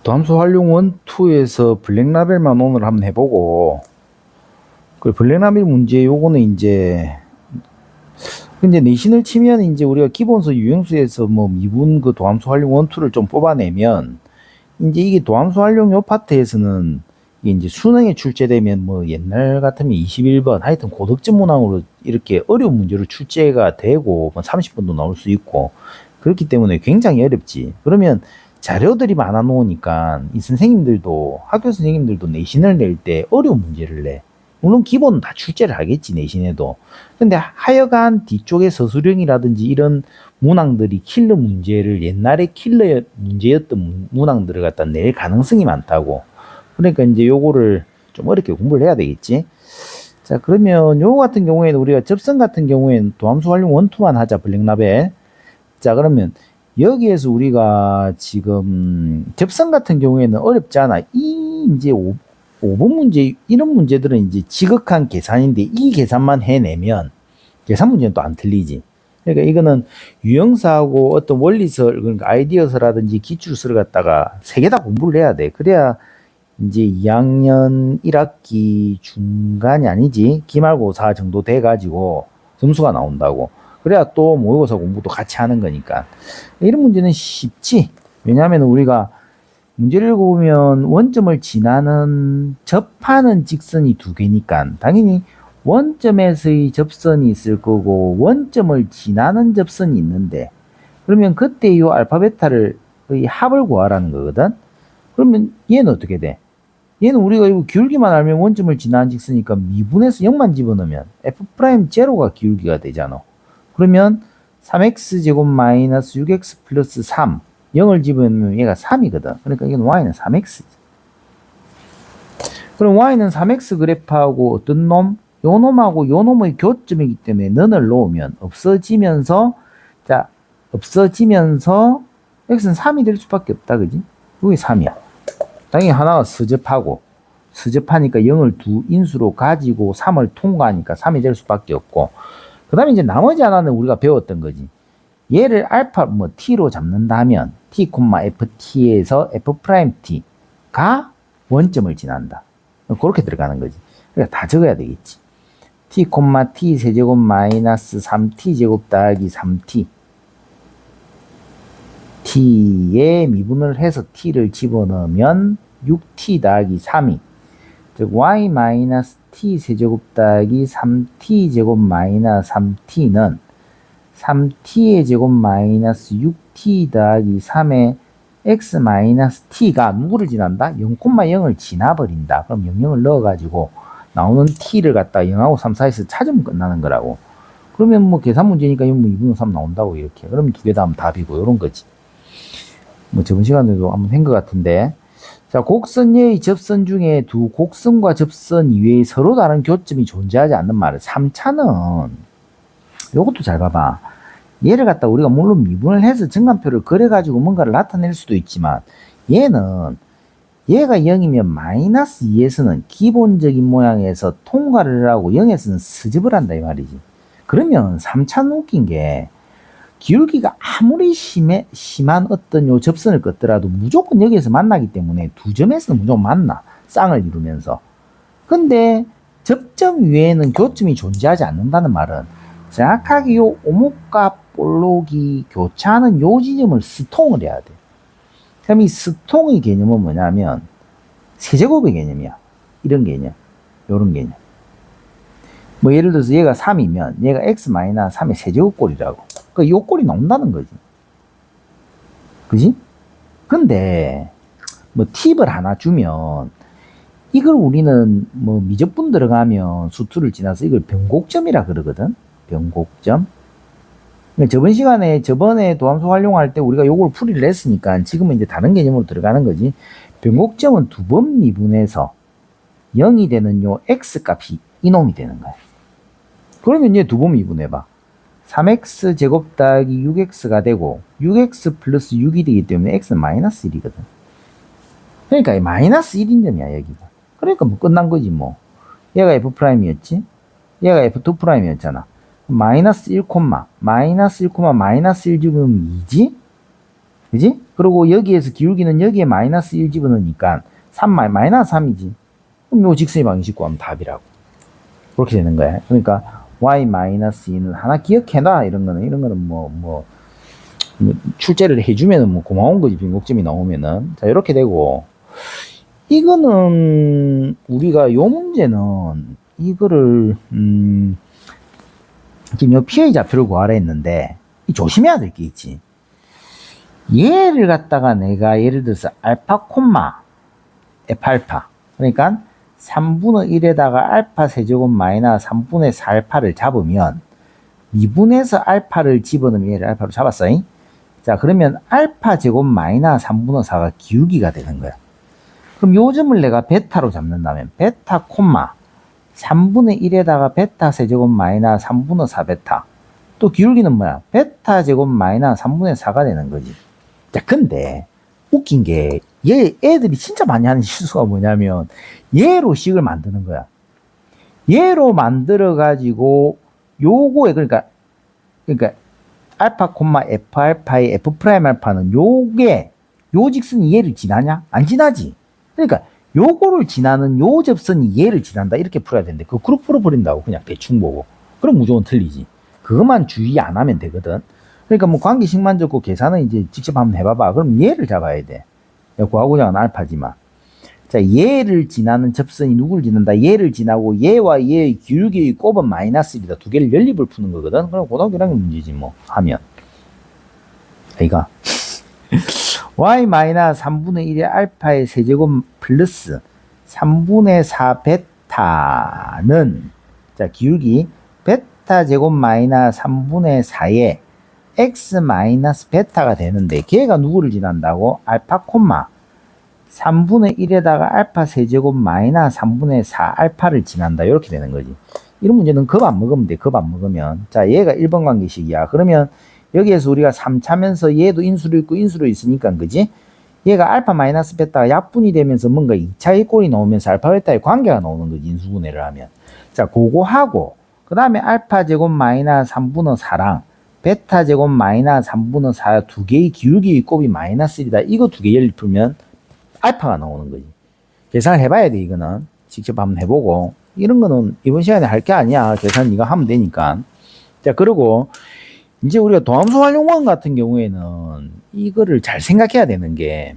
도함수 활용 1, 2에서 블랙라벨만 오늘 한번 해보고, 그 블랙라벨 문제 요거는 이제 근데 내신을 치면 이제 우리가 기본서 유형수에서 뭐 미분 그 도함수 활용 1, 2를 좀 뽑아내면 이제 이게 도함수 활용 요 파트에서는 이게 이제 수능에 출제되면 뭐 옛날 같으면 21번 하여튼 고득점 문항으로 이렇게 어려운 문제로 출제가 되고 뭐 30번도 나올 수 있고 그렇기 때문에 굉장히 어렵지. 그러면 자료들이 많아 놓으니까 이 선생님들도 학교 선생님들도 내신을 낼 때 어려운 문제를 내. 물론 기본은 다 출제를 하겠지 내신에도. 근데 하여간 뒤쪽에 서술형이라든지 이런 문항들이 킬러 문제를 옛날에 킬러 문제였던 문항들을 갖다 낼 가능성이 많다고. 그러니까 이제 요거를 좀 어렵게 공부를 해야 되겠지. 자, 그러면 요거 같은 경우에는 우리가 접선 같은 경우에는 도함수 활용 1, 2만 하자, 블랙라벨. 자, 그러면 여기에서 우리가 지금 접선 같은 경우에는 어렵지 않아. 이 이제 5번 문제, 이런 문제들은 이제 지극한 계산인데 이 계산만 해내면 계산 문제는 또 안 틀리지. 그러니까 이거는 유형사하고 어떤 원리설, 그러니까 아이디어서라든지 기출서를 갖다가 세 개 다 공부를 해야 돼. 그래야 이제 2학년 1학기 중간이 아니지. 기말고사 정도 돼가지고 점수가 나온다고. 그래야 또 모의고사 공부도 같이 하는 거니까. 이런 문제는 쉽지. 왜냐하면 우리가 문제를 읽어보면 원점을 지나는 접하는 직선이 두 개니까 당연히 원점에서의 접선이 있을 거고 원점을 지나는 접선이 있는데 그러면 그때 이 알파 베타를 합을 구하라는 거거든. 그러면 얘는 어떻게 돼? 얘는 우리가 이거 기울기만 알면 원점을 지나는 직선이니까 미분에서 0만 집어넣으면 F'0가 기울기가 되잖아. 그러면 3x 제곱 마이너스 6x 플러스 3 0을 집으면 얘가 3이거든. 그러니까 이건 y는 3x지. 그럼 y는 3x 그래프하고 어떤 놈? 요 놈하고 요 놈의 교점이기 때문에 너를 놓으면 없어지면서 자 없어지면서 x는 3이 될 수밖에 없다. 그지? 그게 3이야. 당연히 하나가 서접하니까 0을 두 인수로 가지고 3을 통과하니까 3이 될 수밖에 없고 그 다음에 이제 나머지 하나는 우리가 배웠던 거지. 얘를 알파 뭐 t로 잡는다면 t, ft에서 f't가 원점을 지난다. 그렇게 들어가는 거지. 그러니까 다 적어야 되겠지. t, t 세제곱 마이너스 3t 제곱 더하기 3t t에 미분을 해서 t를 집어넣으면 6t 더하기 3이 즉 y 마이너스 t 세제곱 더하기 3t 제곱 마이너스 3t는 3t의 제곱 마이너스 6t 더하기 3의 x 마이너스 t가 누구를 지난다? 0,0을 지나버린다. 그럼 00을 넣어가지고 나오는 t를 갖다 0하고 3 사이에서 찾으면 끝나는 거라고. 그러면 뭐 계산 문제니까 2분의 3 나온다고 이렇게. 그러면 두 개 다 하면 답이고 이런 거지. 뭐 저번 시간에도 한번 한 것 같은데. 자, 곡선의 접선 중에 두 곡선과 접선 이외에 서로 다른 교점이 존재하지 않는 말은 3차는 요것도 잘 봐봐. 얘를 갖다 우리가 물론 미분을 해서 증간표를 그려가지고 뭔가를 나타낼 수도 있지만 얘는 얘가 0이면 마이너스 2에서는 기본적인 모양에서 통과를 하고 0에서는 수집을 한다 이 말이지. 그러면 3차는 웃긴 게 기울기가 아무리 심한 어떤 요 접선을 껐더라도 무조건 여기에서 만나기 때문에 두 점에서는 무조건 만나. 쌍을 이루면서. 근데 접점 위에는 교점이 존재하지 않는다는 말은 정확하게 요 오목과 볼록이 교차하는 요 지점을 스통을 해야 돼. 그럼 이 스통의 개념은 뭐냐면 세제곱의 개념이야. 이런 개념. 요런 개념. 뭐 예를 들어서 얘가 3이면 얘가 x-3의 세제곱꼴이라고. 그 요 꼴이 나온다는 거지. 그지? 근데 뭐 팁을 하나 주면 이걸 우리는 뭐 미적분 들어가면 수투를 지나서 이걸 변곡점이라 그러거든. 변곡점. 저번 시간에 저번에 도함수 활용할 때 우리가 요걸 풀이를 했으니까 지금은 이제 다른 개념으로 들어가는 거지. 변곡점은 두 번 미분해서 0이 되는 요 x 값이 이놈이 되는 거야. 그러면 얘 두 번 미분해봐. 3x 제곱 더하기 6x가 되고 6x 플러스 6이 되기 때문에 x는 마이너스 1이거든. 그러니까 마이너스 1인 점이야 여기가. 그러니까 뭐 끝난 거지 뭐. 얘가 f'이었지. 얘가 f2'이었잖아. 마이너스 1, 마이너스 1, 마이너스 1 집으면 2지? 그지? 그리고 여기에서 기울기는 여기에 마이너스 1 집어넣으니까 3 마이너스 3이지. 그럼 요 직선의 방식 구하면 답이라고. 그렇게 되는 거야. 그러니까 y-2는 하나 기억해놔. 이런 거는 뭐 출제를 해주면은 뭐 고마운 거지. 빈곡점이 나오면은. 자, 이렇게 되고. 이거는 우리가 요 문제는 이거를 지금 요 p의 좌표를 구하라 했는데 조심해야 될 게 있지. 얘를 갖다가 내가 예를 들어서 알파 콤마 F알파, 그러니까 3분의 1에다가 알파 세제곱 마이너스 3분의 4 알파를 잡으면 미분에서 알파를 집어넣으면 얘를 알파로 잡았어. 자, 그러면 알파 제곱 마이너스 3분의 4가 기울기가 되는 거야. 그럼 요 점을 내가 베타로 잡는다면 베타 콤마 3분의 1에다가 베타 세제곱 마이너스 3분의 4 베타, 또 기울기는 뭐야? 베타 제곱 마이너스 3분의 4가 되는 거지. 자, 근데 웃긴 게 얘 애들이 진짜 많이 하는 실수가 뭐냐면 얘로 식을 만드는 거야. 얘로 만들어 가지고 요거에 그러니까 알파 콤마 F 알파의 F 프라임 알파는 요게 요 직선이 얘를 지나냐? 안 지나지. 그러니까 요거를 지나는 요 접선이 얘를 지난다 이렇게 풀어야 되는데 그거 그룹 풀어버린다고 그냥 대충 보고. 그럼 무조건 틀리지. 그것만 주의 안 하면 되거든. 그러니까 뭐 관계식만 적고 계산은 이제 직접 한번 해봐봐. 그럼 얘를 잡아야 돼. 구하고자 하는 알파지만. 자, 얘를 지나는 접선이 누구를 지난다? 얘를 지나고 얘와 얘의 기울기의 곱은 마이너스 1이다. 두 개를 연립을 푸는 거거든. 그럼 고등학교 1학년 문제지 뭐 하면. 아이가 y 마이너스 3분의 1의 알파의 세제곱 플러스 3분의 4 베타는 자 기울기 베타 제곱 마이너스 3분의 4에 x 마이너스 베타가 되는데 걔가 누구를 지난다고? 알파 콤마 3분의 1에다가 알파 세제곱 마이너스 3분의 4 알파를 지난다. 이렇게 되는 거지. 이런 문제는 겁 안 먹으면 돼. 겁 안 먹으면. 자, 얘가 1번 관계식이야. 그러면 여기에서 우리가 3차면서 얘도 인수로 있고 인수로 있으니까 그지? 얘가 알파 마이너스 베타가 약분이 되면서 뭔가 2차의 꼴이 나오면서 알파 베타의 관계가 나오는 거지. 인수분해를 하면. 자, 그거 하고 그 다음에 알파 제곱 마이너스 3분의 4랑 베타 제곱 마이너스 3분의 4 두 개의 기울기의 곱이 마이너스 1이다. 이거 두 개 연립 풀면 알파가 나오는 거지. 계산을 해봐야 돼. 이거는 직접 한번 해보고. 이런 거는 이번 시간에 할 게 아니야. 계산 이거 하면 되니까. 자, 그리고 이제 우리가 도함수 활용원 같은 경우에는 이거를 잘 생각해야 되는 게,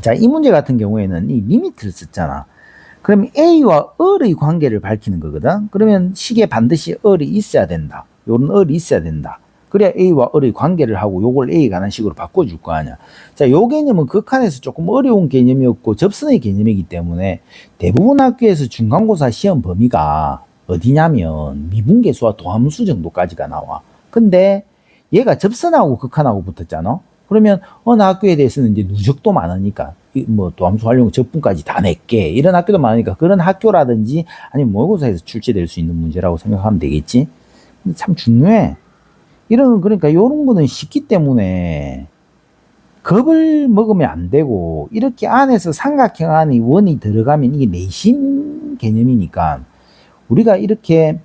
자, 이 문제 같은 경우에는 이 리미트를 썼잖아. 그러면 A와 을의 관계를 밝히는 거거든. 그러면 식에 반드시 을이 있어야 된다. 요런 을이 있어야 된다. 그래야 A와 을의 관계를 하고 요걸 A에 관한 식으로 바꿔줄 거 아니야. 자, 요 개념은 극한에서 조금 어려운 개념이었고 접선의 개념이기 때문에 대부분 학교에서 중간고사 시험 범위가 어디냐면 미분계수와 도함수 정도까지가 나와. 근데 얘가 접선하고 극한하고 붙었잖아. 그러면 어느 학교에 대해서는 이제 누적도 많으니까 뭐 도함수 활용 적분까지 다 낼게 이런 학교도 많으니까 그런 학교라든지 아니면 모의고사에서 출제될 수 있는 문제라고 생각하면 되겠지. 근데 참 중요해. 그러니까 요런 거는 쉽기 때문에 겁을 먹으면 안 되고, 이렇게 안에서 삼각형 안에 원이 들어가면 이게 내심 개념이니까 우리가 이렇게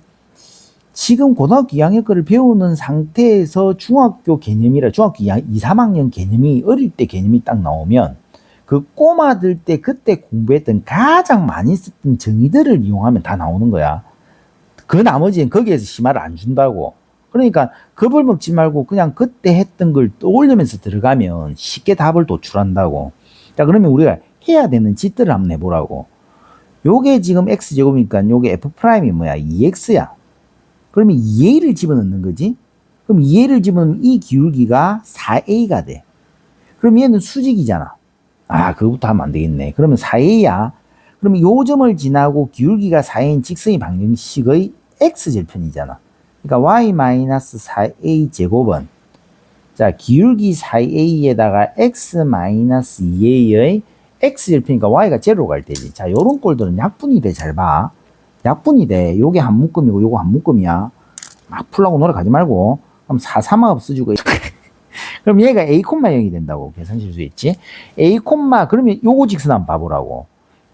지금 고등학교 2학년 거를 배우는 상태에서 중학교 개념이라 중학교 2, 3학년 개념이 어릴 때 개념이 딱 나오면 그 꼬마들 때 그때 공부했던 가장 많이 썼던 정의들을 이용하면 다 나오는 거야. 그 나머지는 거기에서 심화를 안 준다고. 그러니까 겁을 먹지 말고 그냥 그때 했던 걸 떠올리면서 들어가면 쉽게 답을 도출한다고. 자, 그러면 우리가 해야 되는 짓들을 한번 해보라고. 요게 지금 x제곱이니까 요게 f'이 뭐야? 2x야. 그러면 2a를 집어넣는 거지? 그럼 2a를 집어넣으면 이 기울기가 4a가 돼. 그럼 얘는 수직이잖아. 아, 그거부터 하면 안 되겠네. 그러면 4a야. 그러면 요 점을 지나고 기울기가 4a인 직선의 방정식의 x절편이잖아. 그러니까 y-4a 제곱은 자 기울기 4a에다가 x-2a의 x절편이니까 y가 제로로 갈 때지. 자, 요런 꼴들은 약분이 돼. 잘 봐. 약분이 돼. 요게 한 묶음이고 요거 한 묶음이야. 막 풀라고 노력하지 말고. 그럼 4, 3하 없어지고 그럼 얘가 a, 0이 된다고 계산 실수했지. a, 그러면 요거 직선 한번 봐보라고.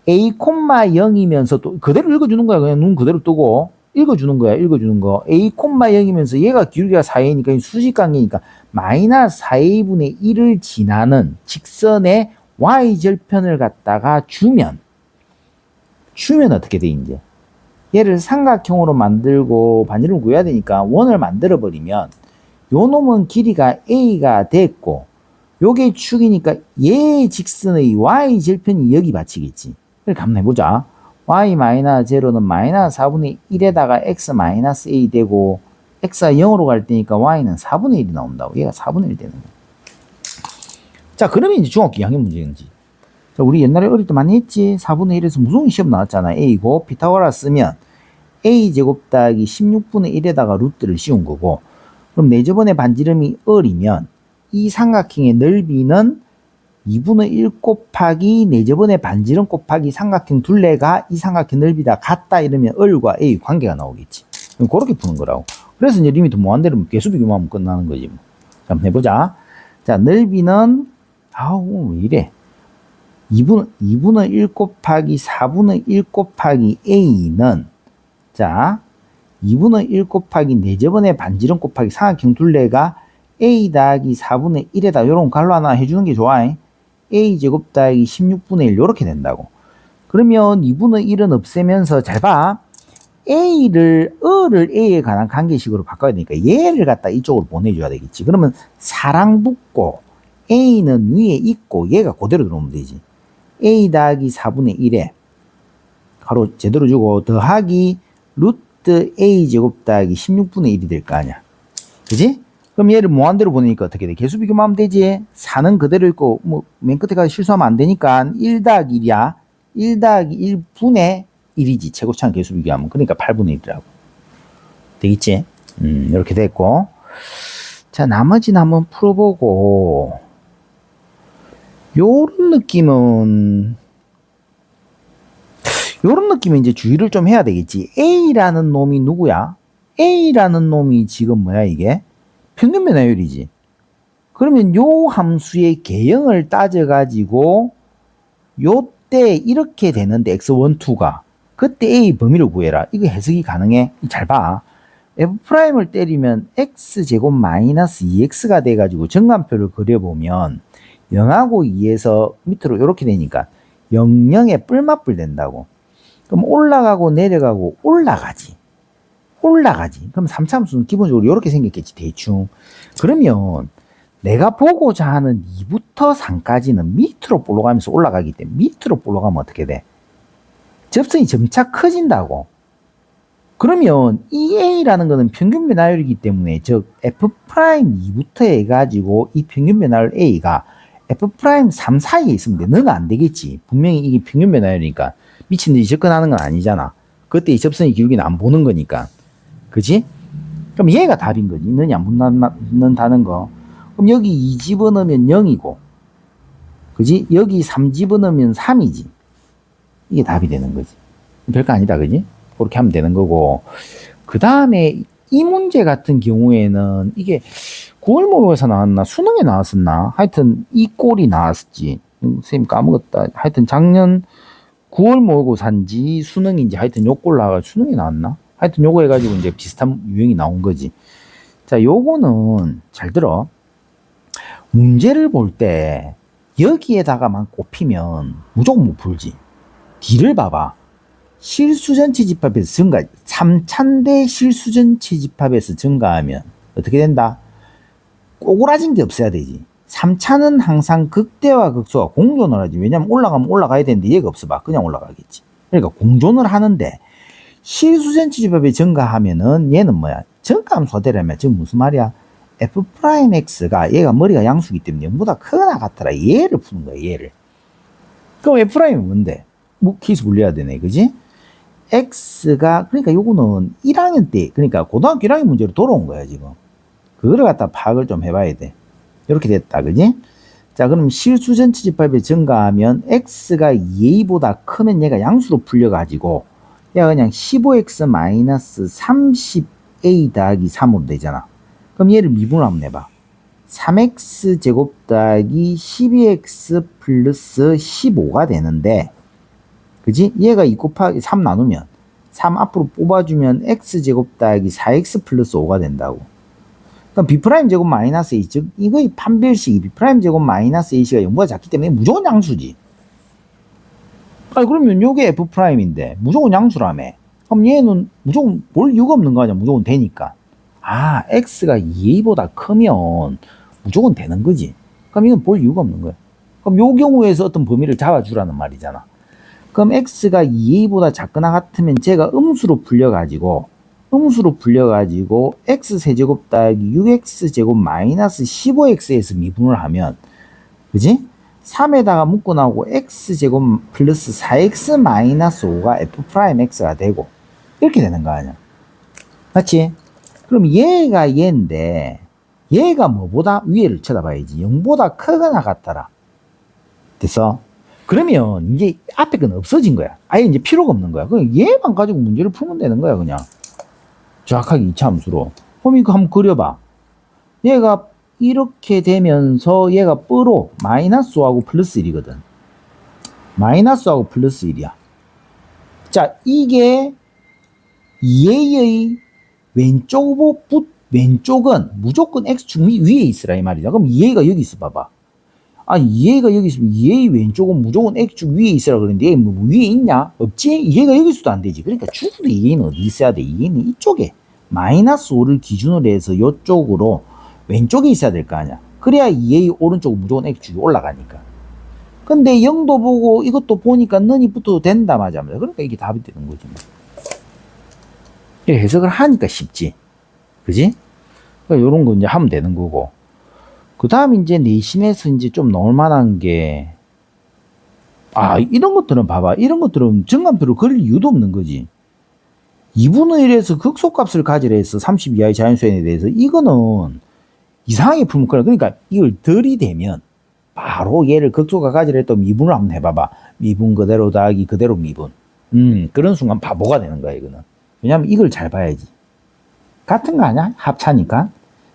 a, 0이면서 또 그대로 읽어주는 거야. 그냥 눈 그대로 뜨고 읽어주는 거야. 읽어주는 거. a, 0이면서 얘가 기울기가 4a니까 수직관계니까 마이너스 4a분의 1을 지나는 직선의 y절편을 갖다가 주면 어떻게 돼, 이제? 얘를 삼각형으로 만들고 반지름을 구해야 되니까 원을 만들어 버리면 요 놈은 길이가 a가 됐고 요게 축이니까 얘의 직선의 y절편이 여기 받치겠지. 그렇게 한번 해보자. y-0는 마이너스 4분의 1에다가 x-a 되고 x가 0으로 갈 때니까 y는 4분의 1이 나온다고. 얘가 4분의 1 되는 거야. 자, 그러면 이제 중학교 2학년 문제인지. 자, 우리 옛날에 어릴 때 많이 했지. 4분의 1에서 무슨 시험 나왔잖아. a고 피타고라 쓰면 a제곱 더하기 16분의 1에다가 루트를 씌운 거고, 그럼 내 저번에 반지름이 을이면 이 삼각형의 넓이는 2분의 1 곱하기 내 저번에 반지름 곱하기 삼각형 둘레가 이 삼각형 넓이다 같다 이러면 을과 a 관계가 나오겠지. 그렇게 푸는 거라고. 그래서 이제 리미트 무한대로 개수 비교만 끝나는 거지. 뭐. 자, 한번 해보자. 자, 넓이는 왜 이래? 2분의 1 곱하기 4분의 1 곱하기 a는 자 2분의 1 곱하기 내 저번에 반지름 곱하기 삼각형 둘레가 a 더하기 4분의 1에다 요런 갈로 하나 해주는 게 좋아. a제곱 더하기 16분의 1 요렇게 된다고. 그러면 2분의 1은 없애면서 잘 봐. 을을 a에 관한 관계식으로 바꿔야 되니까 얘를 갖다 이쪽으로 보내줘야 되겠지. 그러면 사랑 붙고 a는 위에 있고 얘가 그대로 들어오면 되지. a 더하기 4분의 1에 가로 제대로 주고 더하기 루트 a제곱 더하기 16분의 1이 될 거 아니야. 그지? 그럼 얘를 무한대로 보내니까 어떻게 돼? 개수 비교만 하면 되지. 4는 그대로 있고 뭐 맨 끝에 가서 실수하면 안 되니까 1 더하기 1이야. 1 더하기 1분의 1이지. 최고차는 개수 비교하면. 그러니까 8분의 1이라고. 되겠지? 이렇게 됐고. 자, 나머지는 한번 풀어보고. 요런 느낌은 이제 주의를 좀 해야 되겠지. A라는 놈이 누구야? A라는 놈이 지금 뭐야, 이게? 평균 변화율이지. 그러면 요 함수의 개형을 따져가지고, 요때 이렇게 되는데, x1, 2가. 그때 A 범위를 구해라. 이거 해석이 가능해? 잘 봐. F'을 때리면 X제곱 마이너스 2X가 돼가지고 정관표를 그려보면, 0하고 2에서 밑으로 이렇게 되니까 0,0에 뿔맞불 된다고. 그럼 올라가고 내려가고 올라가지. 그럼 3차 함수는 기본적으로 이렇게 생겼겠지, 대충. 그러면 내가 보고자 하는 2부터 3까지는 밑으로 볼록하면서 올라가기 때문에 밑으로 볼록하면 어떻게 돼? 접선이 점차 커진다고. 그러면 이 A라는 거는 평균 변화율이기 때문에 즉 F'2부터 해가지고 이 평균 변화율 A가 F'3 사이에 있으면 돼. 너는 안 되겠지. 분명히 이게 평균 변화율이니까. 미친 듯이 접근하는 건 아니잖아. 그때 이 접선의 기울기는 안 보는 거니까. 그지? 그럼 얘가 답인 거지. 너냐 안 붙는다는 거. 그럼 여기 2 집어넣으면 0이고. 그지? 여기 3 집어넣으면 3이지. 이게 답이 되는 거지. 별거 아니다. 그지? 그렇게 하면 되는 거고. 그 다음에 이 문제 같은 경우에는 이게 9월 모의고사 나왔나? 수능에 나왔었나? 하여튼 이 꼴이 나왔었지. 선생님 까먹었다. 하여튼 작년 9월 모의고사인지 수능인지 하여튼 요 꼴 나와가 수능에 나왔나? 하여튼 요거 해가지고 이제 비슷한 유형이 나온 거지. 자, 요거는 잘 들어. 문제를 볼 때 여기에다가만 꼽히면 무조건 못 풀지. 뒤를 봐봐. 실수전체 집합에서 증가, 3차인데 실수전체 집합에서 증가하면 어떻게 된다? 꼬꾸라진 게 없어야 되지. 3차는 항상 극대와 극소가 공존을 하지. 왜냐면 올라가면 올라가야 되는데 얘가 없어봐. 그냥 올라가겠지. 그러니까 공존을 하는데 실수전체 집합이 증가하면은 얘는 뭐야? 증가함수가 되려면 지금 무슨 말이야? F'X가 얘가 머리가 양수기 때문에 0보다 크거나 같더라. 얘를 푸는 거야. 얘를. 그럼 F'이 뭔데? 뭐 키스 분리해야 되네. 그지? X가 그러니까 요거는 1학년 때 그러니까 고등학교 1학년 문제로 돌아온 거야 지금. 그거를 갖다 파악을 좀 해봐야 돼. 이렇게 됐다. 그지? 자, 그럼 실수 전체 집합이 증가하면 X가 2A보다 크면 얘가 양수로 풀려가지고 얘가 그냥 15X-30A 더하기 3으로 되잖아. 그럼 얘를 미분을 한번 해봐. 3X 제곱 더하기 12X 플러스 15가 되는데 그지? 얘가 2 곱하기 3 나누면 3 앞으로 뽑아주면 X제곱 더하기 4X 플러스 5가 된다고. 그럼 B' 제곱 마이너스 A, 즉 이거의 판별식이 B' 제곱 마이너스 A씨가 0보다 작기 때문에 무조건 양수지. 아니 그러면 요게 F'인데 무조건 양수라며. 그럼 얘는 무조건 볼 이유가 없는 거 아니야. 무조건 되니까. 아, X가 2A보다 크면 무조건 되는 거지. 그럼 이건 볼 이유가 없는 거야. 그럼 요 경우에서 어떤 범위를 잡아주라는 말이잖아. 그럼 X가 2A보다 작거나 같으면 제가 음수로 풀려가지고 X세제곱 더하기 6X제곱 마이너스 15X에서 미분을 하면, 그지? 3에다가 묶고 나오고 X제곱 플러스 4X 마이너스 5가 F'X가 되고, 이렇게 되는 거 아니야. 맞지? 그럼 얘가 얘인데, 얘가 뭐보다 위에를 쳐다봐야지. 0보다 크거나 같더라. 됐어? 그러면 이제 앞에 건 없어진 거야. 아예 이제 필요가 없는 거야. 그냥 얘만 가지고 문제를 풀면 되는 거야, 그냥. 정확하게 이차함수로. 그럼 이거 한번 그려봐. 얘가 이렇게 되면서 얘가 뿔로 마이너스 5하고 플러스 1이거든. 마이너스 5하고 플러스 1이야. 자, 이게 2A의 왼쪽은 무조건 X축 위에 있으라 이 말이다. 그럼 2A가 여기 있어 봐봐. 아니 2A가 여기 있으면 2A 왼쪽은 무조건 X축 위에 있으라 그러는데 뭐 위에 있냐? 없지? 2A가 여기 있어도 안 되지. 그러니까 죽어도 2A는 어디 있어야 돼? 2A는 이쪽에 마이너스 5를 기준으로 해서 이쪽으로 왼쪽에 있어야 될 거 아니야. 그래야 2A 오른쪽은 무조건 X축이 올라가니까. 근데 0도 보고 이것도 보니까 너니 붙어도 된다 맞아. 그러니까 이게 답이 되는 거지. 해석을 하니까 쉽지. 그지? 그러니까 이런 거 이제 하면 되는 거고. 그 다음 이제 내신에서 이제 좀 나올 만한 게, 이런 것들은 봐봐. 이런 것들은 정관표를 그릴 이유도 없는 거지. 2분의 1에서 극소값을 가지라 해서 30 이하의 자연수에 대해서 이거는 이상하게 풀면 그래. 그러니까 이걸 들이대면 바로 얘를 극소가 가지라 했던 미분을 한번 해봐봐. 미분 그대로 더하기 그대로 미분. 그런 순간 바보가 되는 거야, 이거는. 왜냐면 이걸 잘 봐야지. 같은 거 아니야? 합차니까.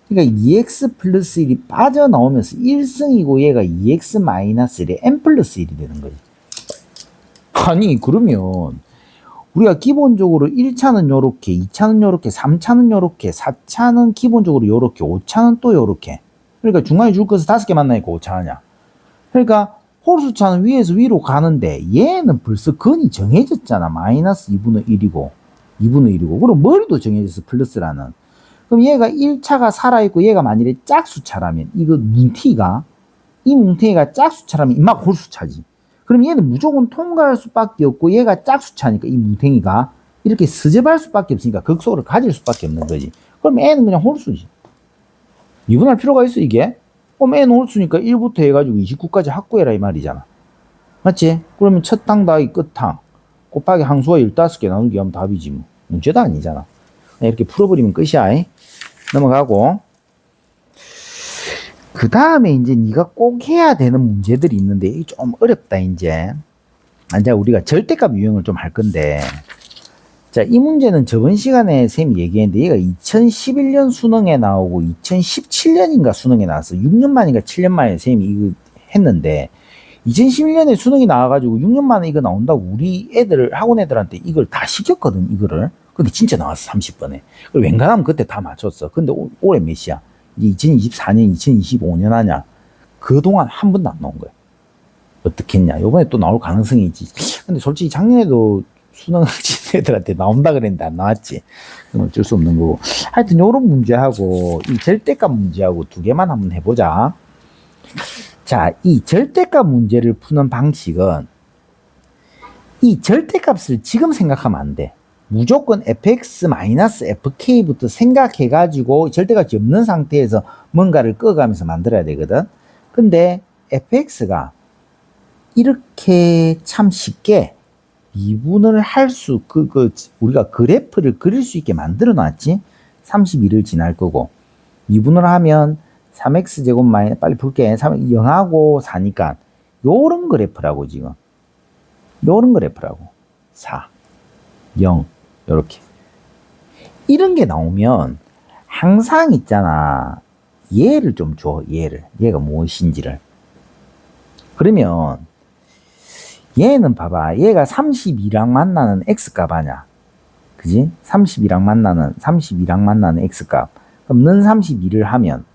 그러니까 2x 플러스 1이 빠져나오면서 1승이고 얘가 2x 마이너스 1에 n 플러스 1이 되는 거지. 아니 그러면 우리가 기본적으로 1차는 요렇게, 2차는 요렇게, 3차는 요렇게, 4차는 기본적으로 요렇게, 5차는 또 요렇게. 그러니까 중간에 줄 것을 5개 만나니까 5차 하냐. 그러니까 홀수차는 위에서 위로 가는데 얘는 벌써 근이 정해졌잖아. 마이너스 2분의 1이고 2분의 1이고. 그럼 머리도 정해졌어. 플러스라는. 그럼 얘가 1차가 살아있고 얘가 만일에 짝수차라면 이거 이 뭉탱이가 짝수차라면 막 홀수차지. 그럼 얘는 무조건 통과할 수밖에 없고 얘가 짝수차니까 이 뭉탱이가 이렇게 스접할 수밖에 없으니까 극소를 가질 수밖에 없는 거지. 그럼 애는 그냥 홀수지. 미분할 필요가 있어 이게? 그럼 애는 홀수니까 1부터 해가지고 29까지 확보해라 이 말이잖아. 맞지? 그러면 첫 탕 더하기 끝탕 곱하기 항수와 15개 나누기 하면 답이지 뭐. 문제도 아니잖아. 이렇게 풀어버리면 끝이야. 넘어가고. 그 다음에 이제 네가 꼭 해야 되는 문제들이 있는데 이게 좀 어렵다 이제. 우리가 절대값 유형을 좀 할 건데, 자, 이 문제는 저번 시간에 쌤이 얘기했는데 얘가 2011년 수능에 나오고 2017년인가 수능에 나왔어. 6년 만인가 7년 만에 쌤이 이거 했는데 2011년에 수능이 나와가지고 6년 만에 이거 나온다고 우리 학원 애들한테 이걸 다 시켰거든, 이거를. 근데 진짜 나왔어, 30번에. 그리고 웬간하면 그때 다 맞췄어. 근데 올해 몇이야? 2024년, 2025년 하냐? 그동안 한 번도 안 나온 거야. 어떻게 했냐? 요번에 또 나올 가능성이 있지. 근데 솔직히 작년에도 수능 친 애들한테 나온다 그랬는데 안 나왔지. 어쩔 수 없는 거고. 하여튼 요런 문제하고 이 절대값 문제하고 두 개만 한번 해보자. 자, 이 절대값 문제를 푸는 방식은 이 절대값을 지금 생각하면 안 돼. 무조건 fx-fk부터 생각해가지고 절대값이 없는 상태에서 뭔가를 꺼가면서 만들어야 되거든. 근데 fx가 이렇게 참 쉽게 미분을 할 수, 우리가 그래프를 그릴 수 있게 만들어 놨지? 32를 지날 거고. 미분을 하면 3x제곱 마이너스, 빨리 볼게. 0하고 4니까. 요런 그래프라고, 지금. 요런 그래프라고. 4, 0, 요렇게. 이런 게 나오면 항상 있잖아. 얘를 좀 줘, 얘를. 얘가 무엇인지를. 그러면 얘는 봐봐. 얘가 32랑 만나는 x값 아냐. 그지? 32랑 만나는 x값. 그럼 는 32를 하면,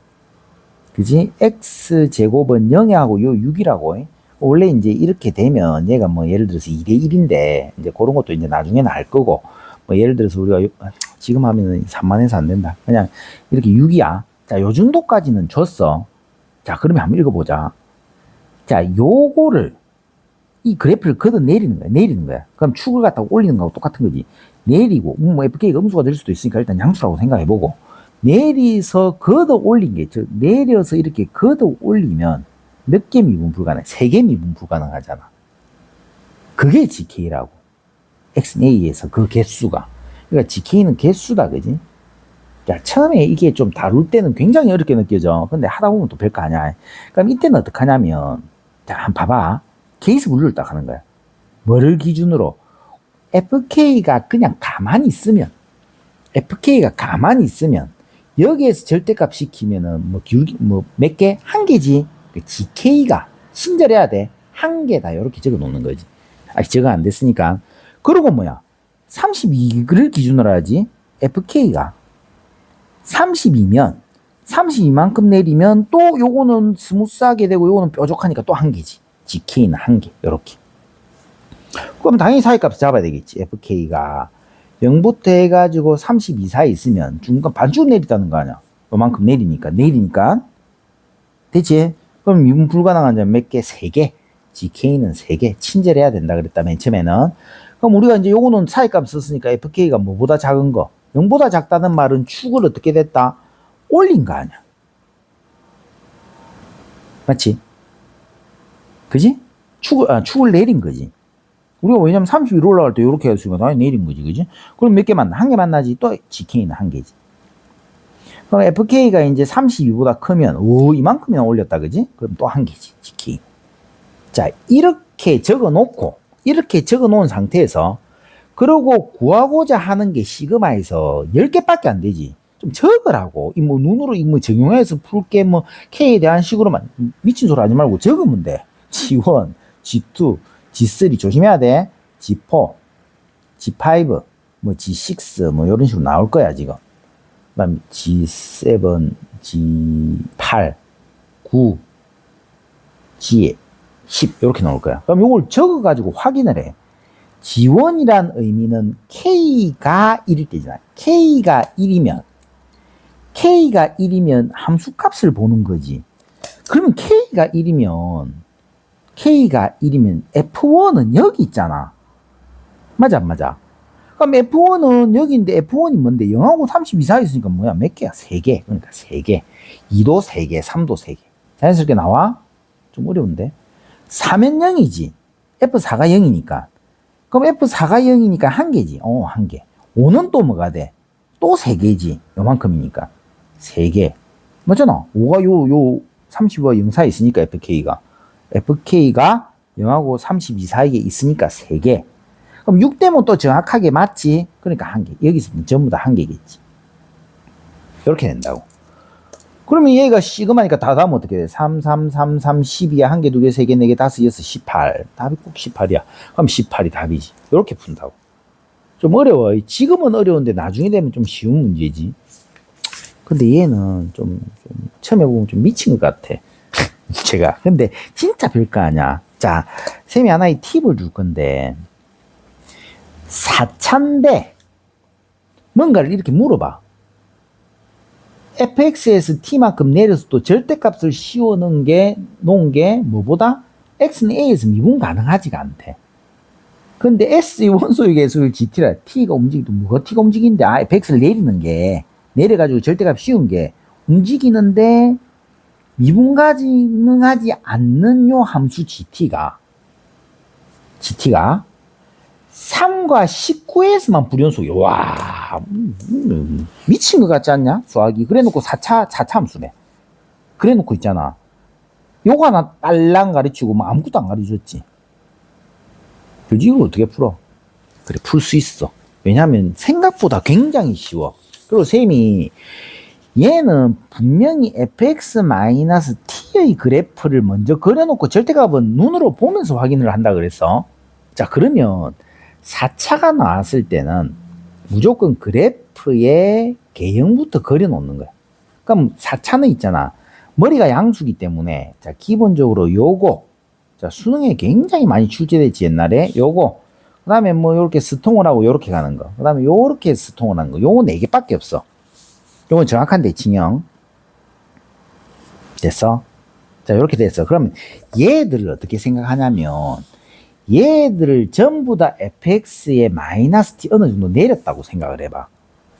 그지? x제곱은 0하고 요 6이라고. 원래 이제 이렇게 되면 얘가 뭐 예를 들어서 2대 1인데, 이제 그런 것도 이제 나중에는 알 거고, 뭐 예를 들어서 우리가 지금 하면은 산만해서 안 된다. 그냥 이렇게 6이야. 자, 요 정도까지는 줬어. 자, 그러면 한번 읽어보자. 자, 요거를, 이 그래프를 걷어 내리는 거야. 내리는 거야. 그럼 축을 갖다가 올리는 거하고 똑같은 거지. 내리고, 뭐 FK가 음수가 될 수도 있으니까 일단 양수라고 생각해보고, 내리서 걷어 올린 게, 즉, 내려서 이렇게 걷어 올리면 몇 개 미분 불가능해? 3개 미분 불가능하잖아. 그게 GK라고. XA에서 그 개수가. 그러니까 GK는 개수다, 그지? 야, 처음에 이게 좀 다룰 때는 굉장히 어렵게 느껴져. 근데 하다 보면 또 별거 아니야. 그럼 이때는 어떻게 하냐면, 자, 한번 봐봐. 케이스 분류를 딱 하는 거야. 뭐를 기준으로? FK가 그냥 가만히 있으면, FK가 가만히 있으면, 여기에서 절대값 시키면은, 몇 개? 한 개지. GK가, 친절해야 돼. 한 개다. 이렇게 적어 놓는 거지. 아직 적어 안 됐으니까. 그리고 뭐야? 32를 기준으로 하지. FK가 32면, 32만큼 내리면 또 요거는 스무스하게 되고 요거는 뾰족하니까 또 한 개지. GK는 한 개. 요렇게. 그럼 당연히 사이값 잡아야 되겠지. FK가 0부터 해가지고 32 사이 있으면 중간 반죽 내리다는 거 아니야. 요만큼 내리니까. 됐지? 그럼 미분 불가능한 점 몇 개? 3개. GK는 3개. 친절해야 된다 그랬다, 맨 처음에는. 그럼 우리가 이제 요거는 사이값 썼으니까 FK가 뭐보다 작은 거. 0보다 작다는 말은 축을 어떻게 됐다? 올린 거 아니야. 맞지? 그지? 축을 내린 거지. 우리가 왜냐면 32로 올라갈 때 이렇게 했으니까 당연히 내린 거지, 그지? 그럼 몇 개 만나? 한 개 만나지? 또 GK는 한 개지. 그럼 FK가 이제 32보다 크면, 이만큼이나 올렸다, 그지? 그럼 또 한 개지, GK. 자, 이렇게 적어 놓은 상태에서, 그러고 구하고자 하는 게 시그마에서 10개밖에 안 되지. 좀 적으라고. 눈으로 적용해서 풀게 K에 대한 식으로만 미친 소리 하지 말고 적으면 돼. G1, G2, G3 조심해야 돼. G4, G5, G6 이런 식으로 나올 거야, 지금. 그다음 G7, G8, 9, G10 이렇게 나올 거야. 그럼 이걸 적어가지고 확인을 해. G1이란 의미는 K가 1일 때잖아. K가 1이면 함수값을 보는 거지. 그러면 K가 1이면 F1은 여기 있잖아. 맞아, 안 맞아? 그럼 F1은 여기인데 F1이 뭔데? 0하고 32 사이 있으니까 뭐야? 몇 개야? 3개. 그러니까 3개. 2도 3개, 3도 3개. 자연스럽게 나와? 좀 어려운데? 4면 0이지. F4가 0이니까. 그럼 F4가 0이니까 한 개지. 한 개. 5는 또 뭐가 돼? 또 3개지. 요만큼이니까. 3개. 맞잖아. 5가 요 30과 0 사이에 있으니까 FK가 0하고 32 사이에 있으니까 3개. 그럼 6대면 또 정확하게 맞지? 그러니까 한 개. 여기서 전부 다 한 개겠지. 이렇게 된다고. 그러면 얘가 시그마니까 다 다음 어떻게 돼? 3, 3, 3, 3, 12야. 한 개, 두 개, 세 개, 네 개, 다섯, 여섯, 18. 답이 꼭 18이야. 그럼 18이 답이지. 이렇게 푼다고. 좀 어려워. 지금은 어려운데 나중에 되면 좀 쉬운 문제지. 근데 얘는 좀 처음에 보면 좀 미친 것 같아. 제가. 근데 진짜 별거 아니야. 자, 쌤이 하나의 팁을 줄 건데, 4차인데, 뭔가를 이렇게 물어봐. fx에서 t만큼 내려서 또 절대값을 씌워놓은 놓은 게 뭐보다 x는 a에서 미분 가능하지가 않대. 근데 s의 원소의 개수를 gt라, t가 움직이도 뭐가 t가 움직이는데, fx를 내려가지고 절대값 씌운 게 움직이는데 미분 가능하지 않는 요 함수 gt가 3과 19에서만 불연속이야. 와, 미친 것 같지 않냐? 수학이. 그래 놓고 4차 함수네. 그래 놓고 있잖아. 요거 하나 딸랑 가르치고 뭐 아무것도 안 가르쳐줬지. 그지? 이걸 어떻게 풀어? 그래, 풀 수 있어. 왜냐면 생각보다 굉장히 쉬워. 그리고 쌤이 얘는 분명히 fx-t의 그래프를 먼저 그려놓고 절대값은 눈으로 보면서 확인을 한다 그랬어. 자, 그러면 4차가 나왔을 때는 무조건 그래프의 개형부터 그려놓는 거야. 그럼 4차는 있잖아. 머리가 양수기 때문에 자 기본적으로 요거 자 수능에 굉장히 많이 출제됐지 옛날에 요거 그 다음에 뭐 요렇게 스통을 하고 요렇게 가는 거 그 다음에 요렇게 스통을 하는 거 요거 4개밖에 없어. 요건 정확한 대칭형 됐어? 자 요렇게 됐어. 그러면 얘들을 어떻게 생각하냐면 얘들을 전부 다 fx의 마이너스 t 어느 정도 내렸다고 생각을 해봐.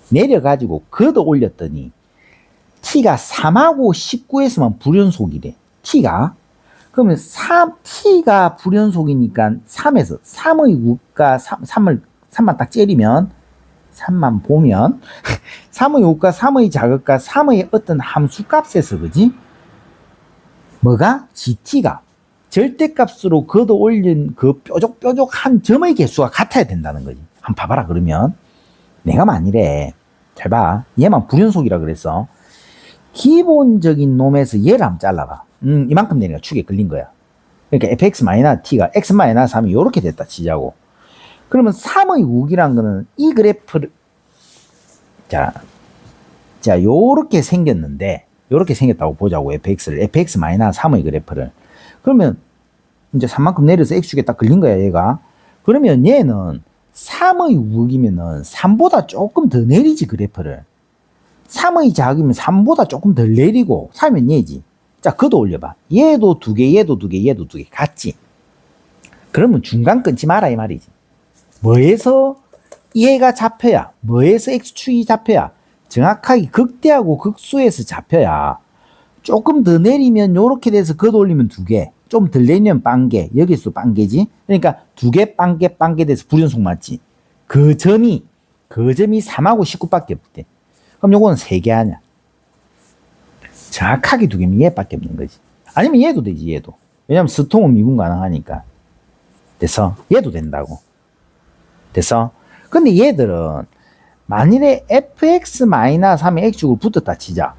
내려가지고 걷어 올렸더니 t가 3하고 19에서만 불연속이래. t가 그러면 t가 불연속이니까 3에서 3의 우가 3만 딱 째리면 3만 보면 3의 우가 3의 자극과 3의 어떤 함수값에서 그지? 뭐가? gt가 절대값으로 걷어 올린 그 뾰족뾰족한 점의 개수가 같아야 된다는 거지. 한번 봐봐라 그러면 내가 만일에 잘 봐. 얘만 불연속이라 그랬어. 기본적인 놈에서 얘를 한번 잘라봐. 이만큼 되니까 축에 걸린 거야. 그러니까 fx-t가 x-3이 요렇게 됐다 치자고. 그러면 3의 우기란 거는 이 그래프를 자 요렇게 생겼는데 요렇게 생겼다고 보자고. fx-3의 그래프를. 그러면 이제 3만큼 내려서 x축에 딱 걸린 거야 얘가. 그러면 얘는 3의 우기면은 3보다 조금 더 내리지 그래프를. 3의 자극이면 3보다 조금 덜 내리고 3이면 얘지. 자 그도 올려봐. 얘도 2개 얘도 2개 얘도 2개 같지. 그러면 중간 끊지 마라 이 말이지. 뭐에서 얘가 잡혀야 뭐에서 x축이 잡혀야 정확하게 극대하고 극소에서 잡혀야 조금 더 내리면 요렇게 돼서 걷어 올리면 2개 좀 덜 내리면 빵개 여기서 빵개지. 그러니까 2개 빵개 돼서 불연속 맞지. 그 점이 3하고 19밖에 없대. 그럼 요거는 3개 하냐. 정확하게 2개면 얘밖에 없는 거지. 아니면 얘도 되지 얘도. 왜냐면 스통은 미분 가능하니까. 됐어? 얘도 된다고. 됐어? 근데 얘들은 만일에 fx-3이 x축으로 붙었다 치자.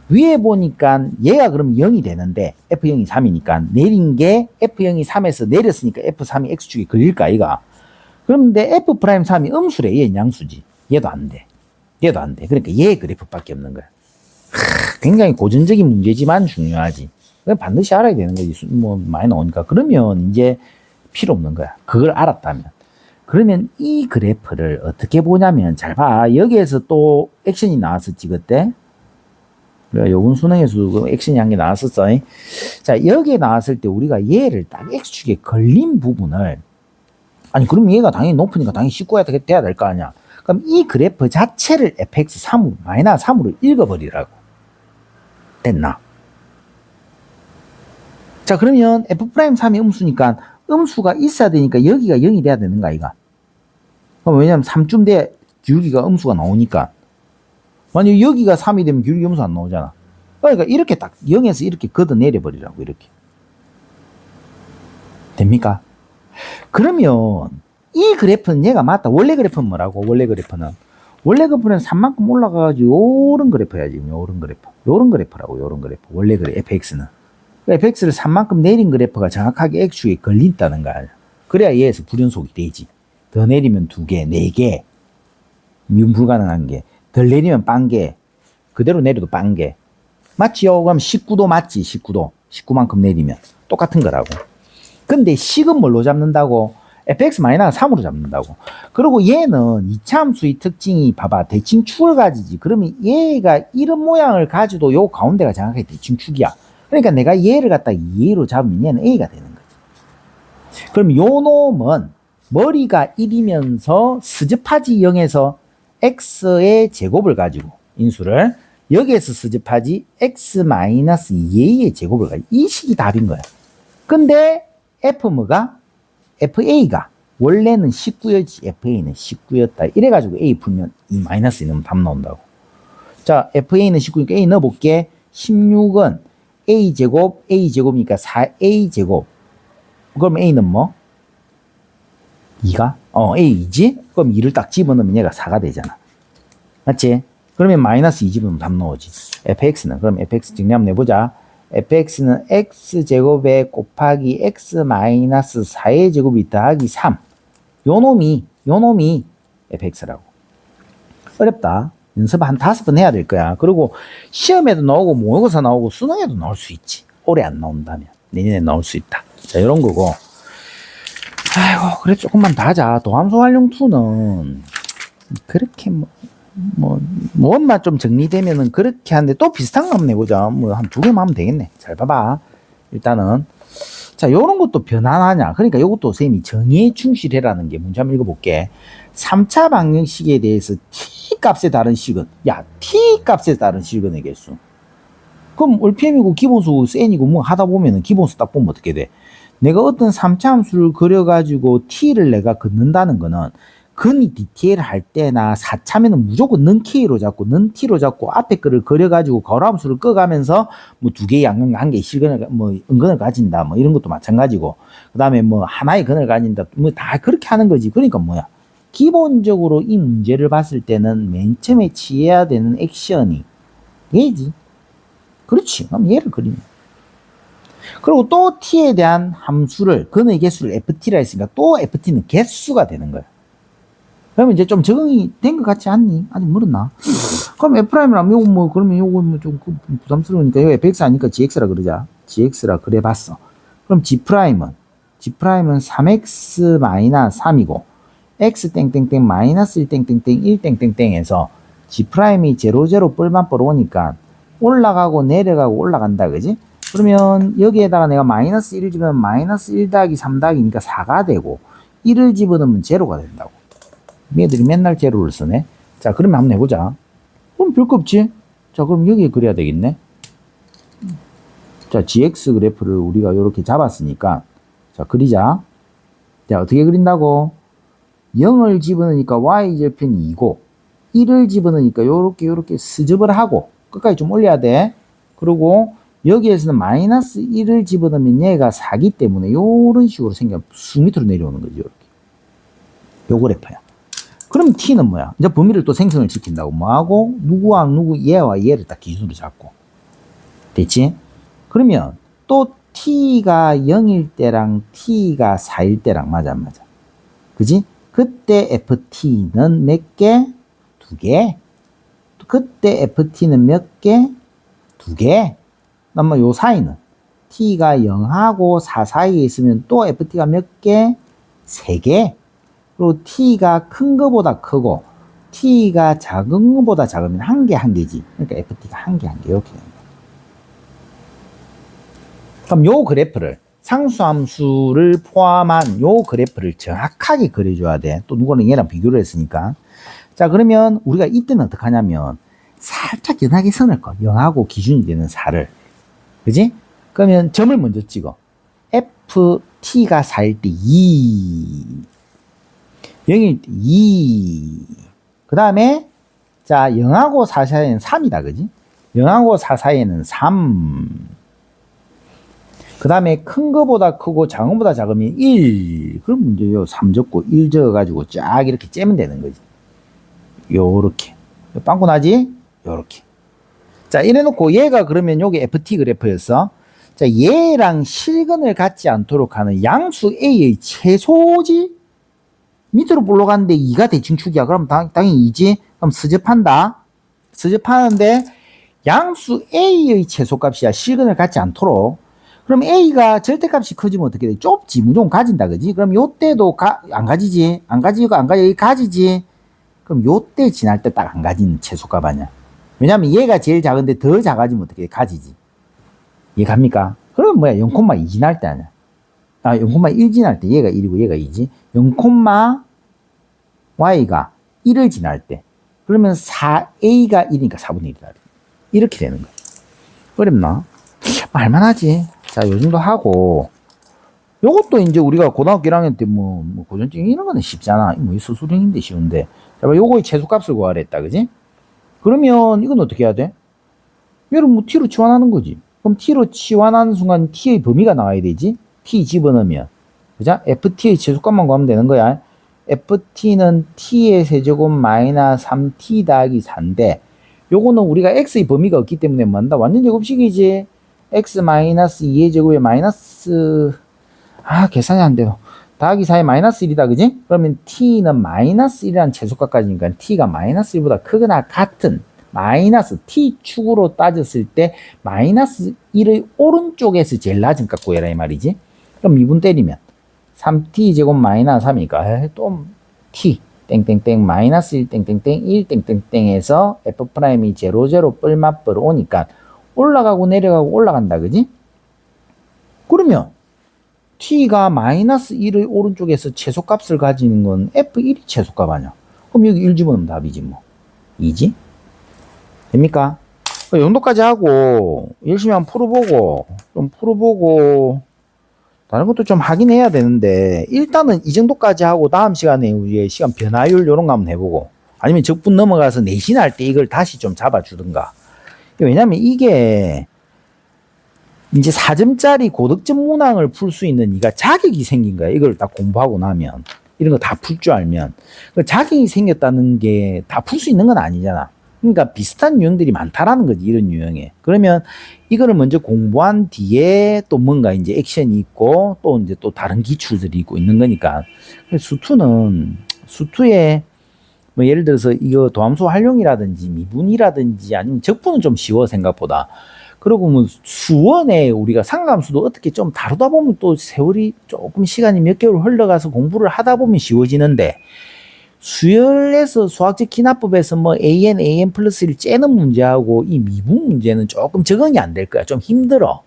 위에 보니까 얘가 그럼 0이 되는데 f0이 3이니까 내린 게 f0이 3에서 내렸으니까 f3이 x축에 걸릴까 아이가. 그런데 f'3이 음수래. 얘는 양수지. 얘도 안 돼. 얘도 안 돼. 그러니까 얘 그래프밖에 없는 거야. 굉장히 고전적인 문제지만 중요하지. 반드시 알아야 되는 거지. 뭐 많이 나오니까. 그러면 이제 필요 없는 거야. 그걸 알았다면. 그러면 이 그래프를 어떻게 보냐면 잘 봐. 여기에서 또 액션이 나왔었지 그때. 그래 요번 수능에서도 액션이 한 게 나왔었어. 자 여기에 나왔을 때 우리가 얘를 딱 x축에 걸린 부분을 아니 그럼 얘가 당연히 높으니까 당연히 19가 돼야 될 거 아니야. 그럼 이 그래프 자체를 fx3으로 마이너스 3으로 읽어버리라고. 됐나? 자 그러면 f'3이 음수니까 음수가 있어야 되니까 여기가 0이 돼야 되는 거 아이가. 그럼 왜냐면 3쯤 돼야 기울기가 음수가 나오니까. 만약 여기가 3이 되면 기울기 음수 안 나오잖아. 그러니까 이렇게 딱 0에서 이렇게 걷어 내려버리라고 이렇게. 됩니까? 그러면 이 그래프는 얘가 맞다. 원래 그래프는 뭐라고? 원래 그래프는 3만큼 올라가가지고 요런 그래프야 지금. 요런 그래프라고. 요런 그래프. 원래 그래 fx는. fx를 3만큼 내린 그래프가 정확하게 x축에 걸린다는 거 아니야. 그래야 얘에서 불연속이 되지. 더 내리면 2개, 4개. 미분 불가능한 게. 덜 내리면 빵개. 그대로 내려도 빵개. 맞지요? 그럼 19도 맞지? 19만큼 내리면. 똑같은 거라고. 근데 식은 뭘로 잡는다고? fx-3으로 잡는다고. 그리고 얘는 이차함수의 특징이 봐봐. 대칭축을 가지지. 그러면 얘가 이런 모양을 가지도 요 가운데가 정확하게 대칭축이야. 그러니까 내가 얘를 갖다 2A로 잡으면 얘는 A가 되는 거지. 그럼 요 놈은 머리가 1이면서 스접하지 0에서 x의 제곱을 가지고 인수를 여기에서 스접하지 x-2a의 제곱을 가지고 이 식이 답인 거야. 근데 FA가 원래는 19였지 FA는 19였다. 이래가지고 A 풀면 이 마이너스 넣으면 답 나온다고. 자 FA는 19니까 A 넣어볼게. 16은 A제곱이니까 4A제곱. 그럼 A는 뭐? 2가? A이지? 그럼 2를 딱 집어넣으면 얘가 4가 되잖아. 맞지? 그러면 마이너스 2 집어넣으면 답 나오지. fx는, 그럼 fx 정리 한번 해보자. fx는 x제곱에 곱하기 x 마이너스 4의 제곱이 더하기 3. 요 놈이 fx라고. 어렵다. 연습 한 5번 해야 될 거야. 그리고 시험에도 나오고 모의고사 나오고 수능에도 나올 수 있지. 올해 안 나온다면 내년에 나올 수 있다. 자, 이런 거고. 아이고, 그래 조금만 더 하자. 도함수 활용 2는 그렇게 뭐만 좀 정리되면은 그렇게 하는데 또 비슷한 거 한번 해보자. 뭐 한 2개만 하면 되겠네. 잘 봐봐. 일단은 자, 요런 것도 변환하냐. 그러니까 요것도 선생님이 정의에 충실해라는 게 문제 한번 읽어볼게. 3차 방정식에 대해서 t 값에 따른 식은, 야, t 값에 따른 식은의 개수. 그럼 RPM이고 기본수 n이고 뭐 하다 보면은 기본수 딱 보면 어떻게 돼? 내가 어떤 3차 함수를 그려가지고 t를 내가 긋는다는 거는 근이 DTL 할 때나 4차면은 무조건 는 K로 잡고 는 T로 잡고 앞에 거를 그려가지고 괄호함수를 꺼가면서 뭐 2개의 양근 한 개의 실근을 뭐 은근을 가진다 뭐 이런 것도 마찬가지고 그 다음에 뭐 하나의 근을 가진다 뭐 다 그렇게 하는 거지. 그러니까 뭐야, 기본적으로 이 문제를 봤을 때는 맨 처음에 취해야 되는 액션이 얘지. 그렇지. 그럼 얘를 그리면 그리고 또 T에 대한 함수를 근의 개수를 FT라 했으니까 또 FT는 개수가 되는 거야. 그러면 이제 좀 적응이 된 것 같지 않니? 아직 멀었나? 그럼 F'이라면 요거 뭐, 그러면 요거 뭐 좀 부담스러우니까 요 FX 아니까 GX라 그러자. GX라 그래 봤어. 그럼 G'은 3X-3이고, X 땡땡땡 마이너스 1 땡땡땡 1 땡땡땡에서 G'이 00 뿔만 오니까 올라가고 내려가고 올라간다. 그지? 그러면 여기에다가 내가 마이너스 1을 집으면 마이너스 1 더하기 3 더하기니까 4가 되고, 1을 집어넣으면 제로가 된다고. 얘들이 맨날 제로를 쓰네. 자, 그러면 한번 해보자. 그럼 별거 없지? 자, 그럼 여기에 그려야 되겠네. 자, GX 그래프를 우리가 이렇게 잡았으니까, 자, 그리자. 자, 어떻게 그린다고? 0을 집어넣으니까 Y절편이 2고, 1을 집어넣으니까 요렇게 수접을 하고, 끝까지 좀 올려야 돼. 그리고 여기에서는 마이너스 1을 집어넣으면 얘가 4기 때문에 요런 식으로 생겨 수 밑으로 내려오는 거지, 요렇게. 요 그래프야. 그럼 T는 뭐야? 이제 범위를 또 생성을 시킨다고. 뭐하고? 누구와 누구, 얘와 얘를 딱 기준으로 잡고. 됐지? 그러면 또 T가 0일 때랑 T가 4일 때랑 맞아, 안 맞아? 그지? 그때 FT는 몇 개? 2개. 그때 FT는 몇 개? 2개. 그러면 요 사이는 T가 0하고 4 사이에 있으면 또 FT가 몇 개? 3개. 그리고 T가 큰 거보다 크고 T가 작은 거보다 작으면 한 개지. 그러니까 FT가 한 개 이렇게 됩니다. 그럼 요 그래프를 상수함수를 포함한 요 그래프를 정확하게 그려줘야 돼. 또 누구는 얘랑 비교를 했으니까. 자, 그러면 우리가 이때는 어떻게 하냐면 살짝 연하게 선을 꺼. 0하고 기준이 되는 4를. 그지? 그러면 점을 먼저 찍어. FT가 4일 때 2. 0일 때 2. 그 다음에, 자, 0하고 4 사이에는 3이다. 그지? 0하고 4 사이에는 3. 그 다음에 큰 거보다 크고 작은 거보다 작으면 1. 그럼 이제 요 3 적고 1 적어가지고 쫙 이렇게 째면 되는 거지. 요렇게. 빵꾸 나지? 요렇게. 자, 이래 놓고 얘가 그러면 요게 FT 그래프였어. 자, 얘랑 실근을 갖지 않도록 하는 양수 A의 최소지? 밑으로 올라가는데 2가 대칭축이야. 그럼 당연히 2지? 그럼 수접한다. 수접하는데 양수 A의 최소값이야. 실근을 갖지 않도록. 그럼 A가 절대값이 커지면 어떻게 돼? 좁지. 무조건 가진다. 그지? 그럼 요때도 안 가지지? 안 가지고 여기 가지지? 그럼 요때 지날 때 딱 안 가지는 최소값 아니야. 왜냐면 얘가 제일 작은데 더 작아지면 어떻게 돼? 가지지. 이해 갑니까? 그러면 뭐야? 0,2 지날 때 아니야. 0,1 지날 때 얘가 1이고 얘가 2지. 0, y가 1을 지날 때. 그러면 4a가 1이니까 4분의 1이다. 이렇게 되는 거야. 어렵나? 알만하지. 자, 요 정도 하고. 요것도 이제 우리가 고등학교 1학년 때 고전증 이런 거는 쉽잖아. 뭐 수수령인데 쉬운데. 자, 요거의 최소값을 구하라 했다. 그지? 그러면 이건 어떻게 해야 돼? 얘를 뭐 t로 치환하는 거지. 그럼 t로 치환하는 순간 t의 범위가 나와야 되지. t 집어넣으면. 그죠? ft의 최소값만 구하면 되는 거야. ft는 t의 세제곱 마이너스 3t 더하기 4인데 요거는 우리가 x의 범위가 없기 때문에 뭐한다? 완전 제곱식이지. x 마이너스 2의 제곱에 마이너스 계산이 안 돼요. 더하기 4에 마이너스 1이다, 그지? 그러면 t는 마이너스 1이라는 최소값까지니까 t가 마이너스 1보다 크거나 같은 마이너스 t축으로 따졌을 때 마이너스 1의 오른쪽에서 제일 낮은 값 구해라 이 말이지. 그럼 미분 때리면 3t 제곱 마이너스 3이니까 또 t 땡땡땡 마이너스 1 땡땡땡 1 땡땡땡에서 f'이 0, 0 뿔맛뿔 오니까 올라가고 내려가고 올라간다, 그지? 그러면 t가 마이너스 1의 오른쪽에서 최소값을 가지는 건 f1이 최소값 아니야. 그럼 여기 1 집어넣으면 답이지 뭐. 2지? 됩니까? 이 정도까지 하고 열심히 한번 풀어보고 다른 것도 좀 하긴 해야 되는데 일단은 이 정도까지 하고 다음 시간에 우리의 시간 변화율 이런 거 한번 해보고 아니면 적분 넘어가서 내신할 때 이걸 다시 좀 잡아주든가. 왜냐면 이게 이제 4점짜리 고득점 문항을 풀 수 있는 네가 자격이 생긴 거야. 이걸 다 공부하고 나면 이런 거 다 풀 줄 알면 자격이 생겼다는 게 다 풀 수 있는 건 아니잖아. 그러니까 비슷한 유형들이 많다라는 거지, 이런 유형에. 그러면 이거를 먼저 공부한 뒤에 또 뭔가 이제 액션이 있고 또 이제 또 다른 기출들이 있고 있는 거니까. 수투에 뭐 예를 들어서 이거 도함수 활용이라든지 미분이라든지 아니면 적분은 좀 쉬워 생각보다. 그리고 뭐 수원에 우리가 상감수도 어떻게 좀 다루다 보면 또 세월이 조금 시간이 몇 개월 흘러가서 공부를 하다 보면 쉬워지는데 수열에서 수학적 기납법에서 뭐 an 플러스를 째는 문제하고 이 미분 문제는 조금 적응이 안 될 거야. 좀 힘들어.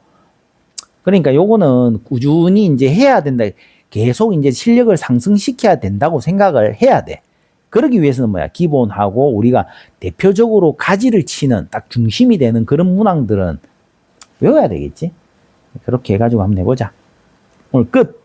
그러니까 요거는 꾸준히 이제 해야 된다. 계속 이제 실력을 상승시켜야 된다고 생각을 해야 돼. 그러기 위해서는 뭐야? 기본하고 우리가 대표적으로 가지를 치는 딱 중심이 되는 그런 문항들은 외워야 되겠지? 그렇게 해가지고 한번 해보자. 오늘 끝!